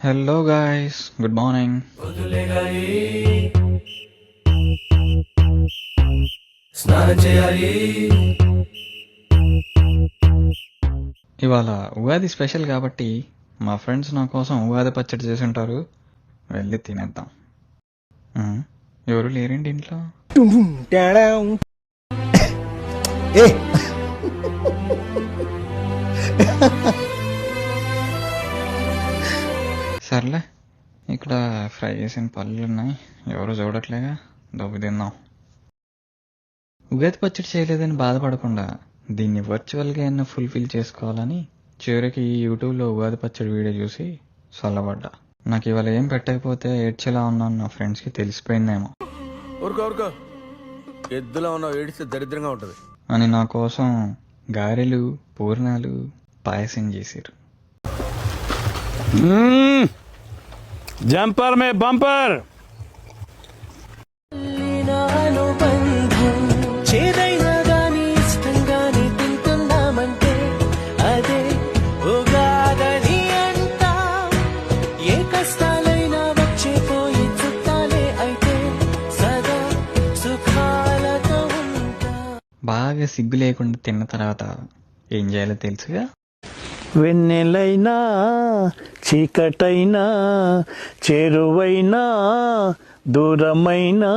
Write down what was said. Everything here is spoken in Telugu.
Hello guys, good morning. ఇవాళ ఉగాది స్పెషల్ కాబట్టి మా ఫ్రెండ్స్ నా కోసం ఉగాది పచ్చడి చేసి ఉంటారు. వెళ్ళి తినేద్దాం. ఎవరు లేరేంటి ఇంట్లో? సర్లే, ఇక్కడ ఫ్రై చేసిన పళ్ళు ఉన్నాయి, ఎవరు చూడట్లేగా, దొబ్బి తిందాం. ఉగాది పచ్చడి చేయలేదని బాధపడకుండా దీన్ని వర్చువల్గా అయినా ఫుల్ఫిల్ చేసుకోవాలని చివరికి యూట్యూబ్లో ఉగాది పచ్చడి వీడియో చూసి చల్లబడ్డా. నాకు ఇవాళ ఏం పెట్టకపోతే ఏడ్చేలా ఉన్నాను నా ఫ్రెండ్స్కి తెలిసిపోయిందేమో ఎద్దులా ఉన్నావు, ఏడిస్తే దరిద్రంగా ఉంటుంది అని నా కోసం గారెలు, పూర్ణాలు, పాయసం చేశారు. జంపర్ మే బంపర్. బాగా సిగ్గు లేకుండా తిన్న తర్వాత ఏం చేయాలో తెలుసుగా. వెన్నెలైనా చీకటైనా చెరువైనా దూరమైనా